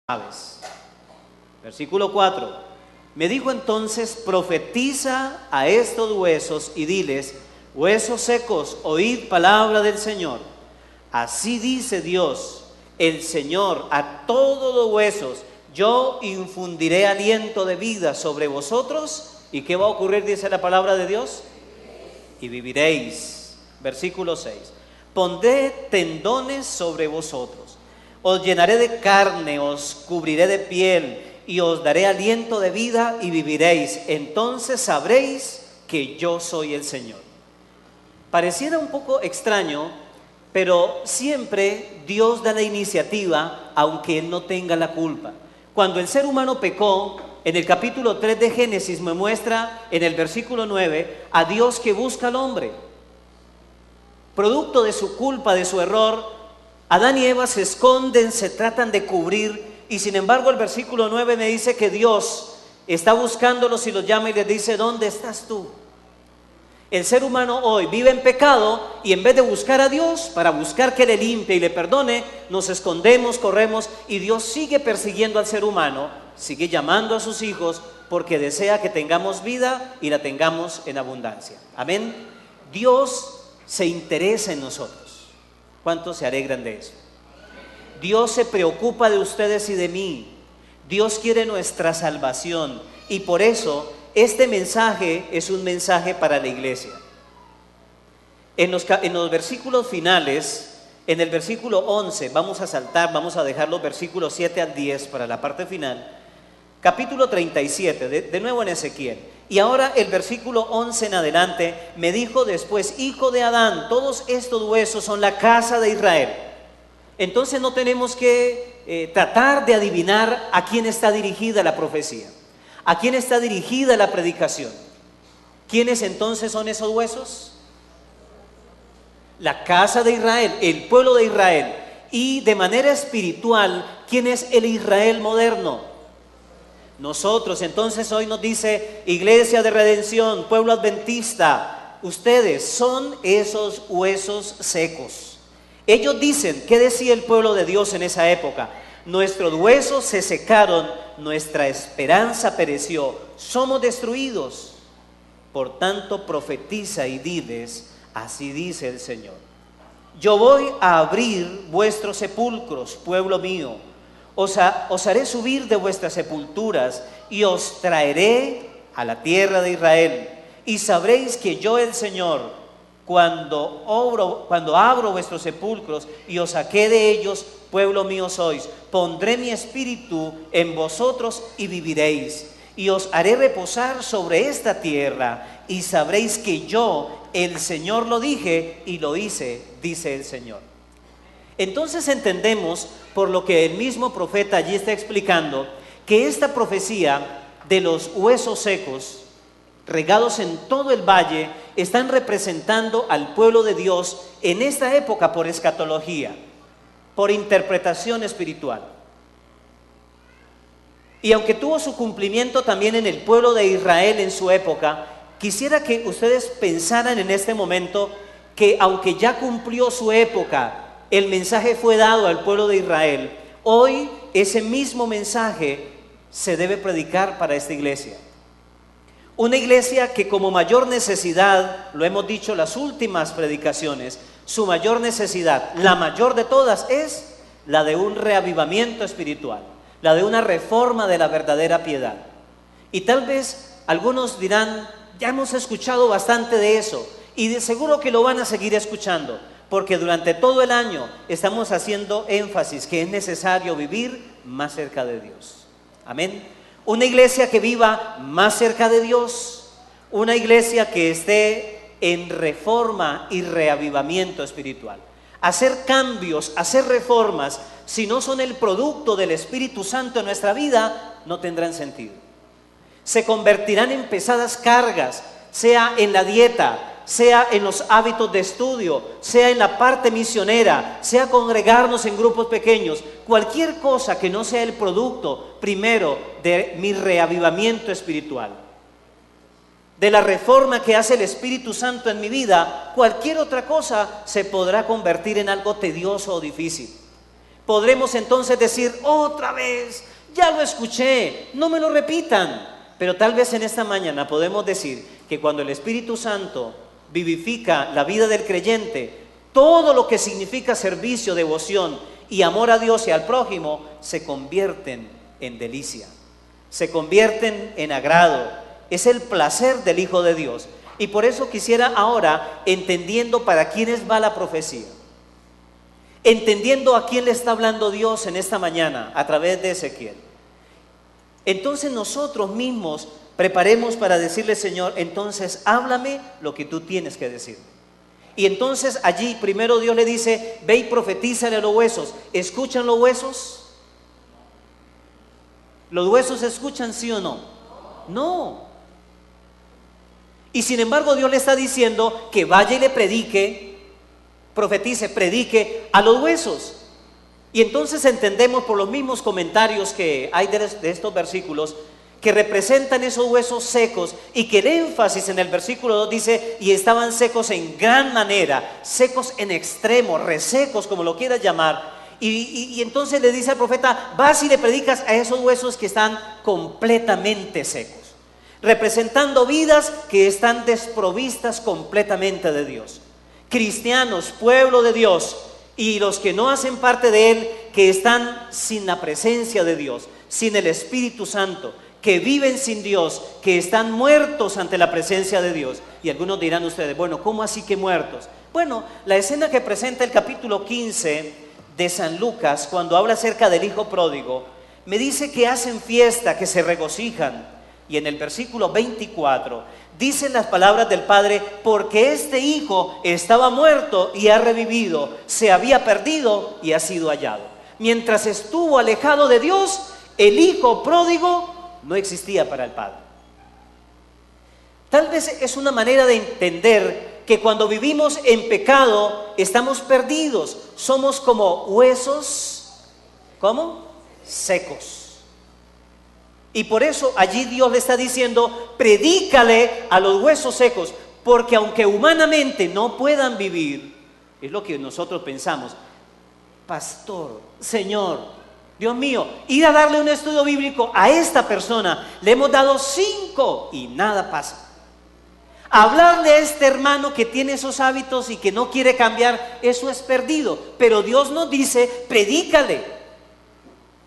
aves. Versículo 4. Me dijo entonces: profetiza a estos huesos y diles: huesos secos, oíd palabra del Señor. Así dice Dios, el Señor, a todos los huesos yo infundiré aliento de vida sobre vosotros. ¿Y qué va a ocurrir? Dice la palabra de Dios. Y viviréis. Versículo 6. Pondré tendones sobre vosotros. Os llenaré de carne, os cubriré de piel y os daré aliento de vida y viviréis. Entonces sabréis que yo soy el Señor. Pareciera un poco extraño, pero siempre Dios da la iniciativa, aunque Él no tenga la culpa. Cuando el ser humano pecó, en el capítulo 3 de Génesis me muestra en el versículo 9 a Dios que busca al hombre. Producto de su culpa, de su error, Adán y Eva se esconden, se tratan de cubrir, y sin embargo el versículo 9 me dice que Dios está buscándolos y los llama y les dice: ¿dónde estás tú? El ser humano hoy vive en pecado y en vez de buscar a Dios para buscar que le limpie y le perdone, nos escondemos, corremos, y Dios sigue persiguiendo al ser humano, sigue llamando a sus hijos porque desea que tengamos vida y la tengamos en abundancia. Amén. Dios se interesa en nosotros. ¿Cuántos se alegran de eso? Dios se preocupa de ustedes y de mí. Dios quiere nuestra salvación, y por eso este mensaje es un mensaje para la iglesia. En los versículos finales, en el versículo 11, vamos a saltar, vamos a dejar los versículos 7 al 10 para la parte final. Capítulo 37, de nuevo en Ezequiel. Y ahora el versículo 11 en adelante, me dijo después: hijo de Adán, todos estos huesos son la casa de Israel. Entonces no tenemos que tratar de adivinar a quién está dirigida la profecía, a quién está dirigida la predicación. ¿Quiénes entonces son esos huesos? La casa de Israel, el pueblo de Israel. Y de manera espiritual, ¿quién es el Israel moderno? Nosotros. Entonces hoy nos dice Iglesia de Redención, pueblo adventista, ustedes son esos huesos secos. Ellos dicen: ¿qué decía el pueblo de Dios en esa época? Nuestros huesos se secaron, nuestra esperanza pereció, somos destruidos. Por tanto profetiza y diles: así dice el Señor, yo voy a abrir vuestros sepulcros, pueblo mío. Os haré subir de vuestras sepulturas y os traeré a la tierra de Israel. Y sabréis que yo, el Señor, cuando abro vuestros sepulcros y os saqué de ellos, pueblo mío sois, pondré mi espíritu en vosotros y viviréis. Y os haré reposar sobre esta tierra y sabréis que yo, el Señor, lo dije y lo hice, dice el Señor. Entonces entendemos, por lo que el mismo profeta allí está explicando, que esta profecía de los huesos secos regados en todo el valle están representando al pueblo de Dios en esta época por escatología, por interpretación espiritual. Y aunque tuvo su cumplimiento también en el pueblo de Israel en su época, quisiera que ustedes pensaran en este momento que aunque ya cumplió su época, el mensaje fue dado al pueblo de Israel, hoy ese mismo mensaje se debe predicar para esta iglesia. Una iglesia que como mayor necesidad, lo hemos dicho las últimas predicaciones, su mayor necesidad, la mayor de todas, es la de un reavivamiento espiritual, la de una reforma de la verdadera piedad. Y tal vez algunos dirán: ya hemos escuchado bastante de eso, y de seguro que lo van a seguir escuchando, porque durante todo el año estamos haciendo énfasis que es necesario vivir más cerca de Dios. Amén. Una iglesia que viva más cerca de Dios, una iglesia que esté en reforma y reavivamiento espiritual. Hacer cambios, hacer reformas, si no son el producto del Espíritu Santo en nuestra vida, no tendrán sentido. Se convertirán en pesadas cargas, sea en la dieta, sea en los hábitos de estudio, sea en la parte misionera, sea congregarnos en grupos pequeños, cualquier cosa que no sea el producto primero de mi reavivamiento espiritual, de la reforma que hace el Espíritu Santo en mi vida, cualquier otra cosa se podrá convertir en algo tedioso o difícil. Podremos entonces decir otra vez, ya lo escuché, no me lo repitan. Pero tal vez en esta mañana podemos decir que cuando el Espíritu Santo vivifica la vida del creyente, todo lo que significa servicio, devoción y amor a Dios y al prójimo se convierten en delicia, se convierten en agrado. Es el placer del Hijo de Dios. Y por eso quisiera ahora, entendiendo para quiénes va la profecía, entendiendo a quién le está hablando Dios en esta mañana a través de Ezequiel, entonces nosotros mismos preparemos para decirle: Señor, entonces háblame lo que tú tienes que decir. Y entonces allí primero Dios le dice: ve y profetízale a los huesos. ¿Escuchan los huesos? ¿Los huesos escuchan, sí o no? No. Y sin embargo Dios le está diciendo que vaya y le predique, profetice, predique a los huesos. Y entonces entendemos por los mismos comentarios que hay de estos versículos, que representan esos huesos secos, y que el énfasis en el versículo 2 dice: y estaban secos en gran manera, secos en extremo, resecos, como lo quieras llamar. Y entonces le dice al profeta: vas y le predicas a esos huesos que están completamente secos, representando vidas que están desprovistas completamente de Dios. Cristianos, pueblo de Dios, y los que no hacen parte de Él, que están sin la presencia de Dios, sin el Espíritu Santo, que viven sin Dios, que están muertos ante la presencia de Dios. Y algunos dirán ustedes: bueno, ¿cómo así que muertos? Bueno, la escena que presenta el capítulo 15 de San Lucas, cuando habla acerca del hijo pródigo, me dice que hacen fiesta, que se regocijan. Y en el versículo 24 dicen las palabras del Padre: porque este hijo estaba muerto y ha revivido, se había perdido y ha sido hallado. Mientras estuvo alejado de Dios, el hijo pródigo no existía para el Padre. Tal vez es una manera de entender que cuando vivimos en pecado estamos perdidos, somos como huesos, ¿cómo? Secos. Y por eso allí Dios le está diciendo: predícale a los huesos secos, porque aunque humanamente no puedan vivir, es lo que nosotros pensamos: pastor, Señor, Dios mío, ir a darle un estudio bíblico a esta persona, le hemos dado 5 y nada pasa. Hablarle a este hermano que tiene esos hábitos y que no quiere cambiar, eso es perdido. Pero Dios nos dice: predícale.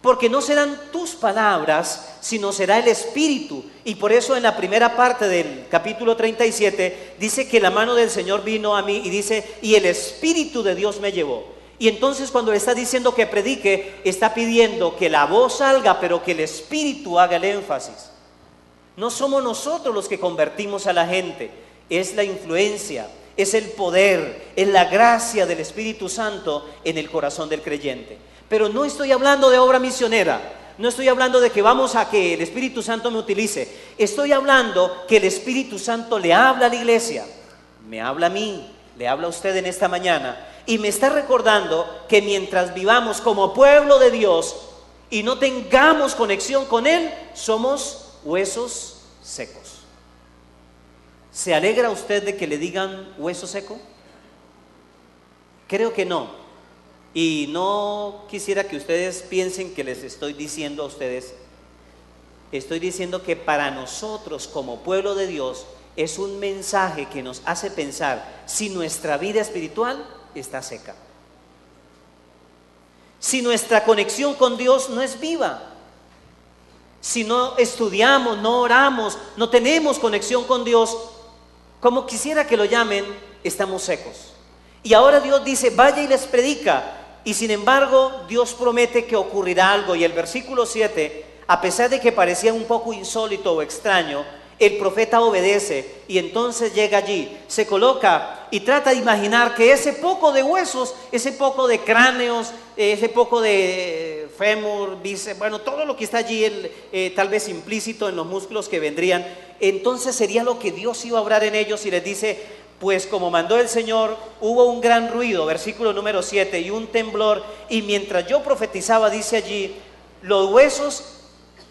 Porque no serán tus palabras, sino será el Espíritu. Y por eso en la primera parte del capítulo 37 dice que la mano del Señor vino a mí, y dice: y el Espíritu de Dios me llevó. Y entonces cuando le está diciendo que predique, está pidiendo que la voz salga, pero que el Espíritu haga el énfasis. No somos nosotros los que convertimos a la gente, es la influencia, es el poder, es la gracia del Espíritu Santo en el corazón del creyente. Pero no estoy hablando de obra misionera, no estoy hablando de que vamos a que el Espíritu Santo me utilice. Estoy hablando que el Espíritu Santo le habla a la iglesia, me habla a mí, le habla a usted en esta mañana, y me está recordando que mientras vivamos como pueblo de Dios y no tengamos conexión con Él, somos huesos secos. ¿Se alegra usted de que le digan hueso seco? Creo que no. Y no quisiera que ustedes piensen que les estoy diciendo a ustedes. Estoy diciendo que para nosotros como pueblo de Dios es un mensaje que nos hace pensar si nuestra vida espiritual está seca, si nuestra conexión con Dios no es viva, si no estudiamos, no oramos, no tenemos conexión con Dios, como quisiera que lo llamen, estamos secos. Y ahora Dios dice: vaya y les predica. Y sin embargo Dios promete que ocurrirá algo. Y el versículo 7, a pesar de que parecía un poco insólito o extraño, el profeta obedece. Y entonces llega allí, se coloca y trata de imaginar que ese poco de huesos, ese poco de cráneos, ese poco de fémur, bíceps, bueno, todo lo que está allí, tal vez implícito en los músculos que vendrían, entonces sería lo que Dios iba a obrar en ellos. Y les dice: pues como mandó el Señor, hubo un gran ruido, versículo número 7, y un temblor, y mientras yo profetizaba, dice allí, los huesos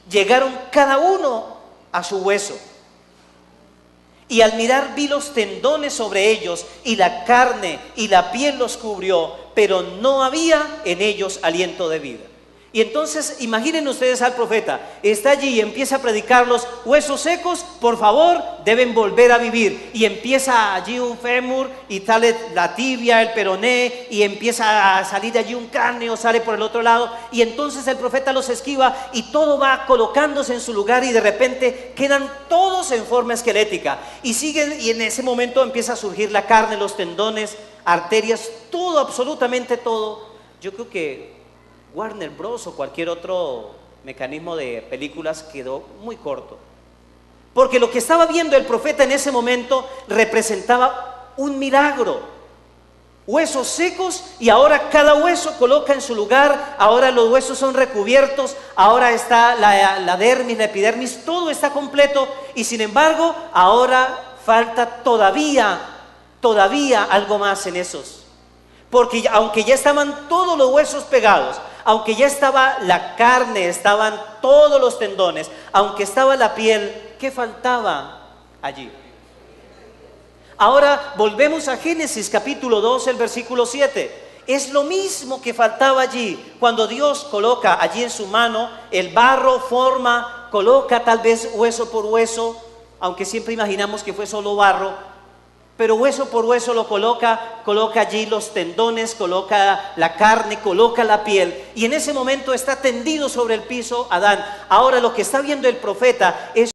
llegaron cada uno a su hueso. Y al mirar vi los tendones sobre ellos, y la carne y la piel los cubrió, pero no había en ellos aliento de vida. Y entonces imaginen ustedes al profeta, está allí y empieza a predicar: los huesos secos, por favor, deben volver a vivir. Y empieza allí un fémur y sale la tibia, el peroné, y empieza a salir de allí un cráneo, sale por el otro lado, y entonces el profeta los esquiva y todo va colocándose en su lugar, y de repente quedan todos en forma esquelética y siguen, y en ese momento empieza a surgir la carne, los tendones, arterias, todo, absolutamente todo. Yo creo que Warner Bros. O cualquier otro mecanismo de películas quedó muy corto, porque lo que estaba viendo el profeta en ese momento representaba un milagro. Huesos secos, y ahora cada hueso coloca en su lugar, ahora los huesos son recubiertos, ahora está la dermis, la epidermis, todo está completo, y sin embargo ahora falta todavía algo más en esos. Porque aunque ya estaban todos los huesos pegados, aunque ya estaba la carne, estaban todos los tendones, aunque estaba la piel, ¿qué faltaba allí? Ahora volvemos a Génesis capítulo 2, el versículo 7. Es lo mismo que faltaba allí, cuando Dios coloca allí en su mano el barro, forma, coloca tal vez hueso por hueso, aunque siempre imaginamos que fue solo barro, pero hueso por hueso lo coloca allí los tendones, coloca la carne, coloca la piel, y en ese momento está tendido sobre el piso Adán. Ahora lo que está viendo el profeta es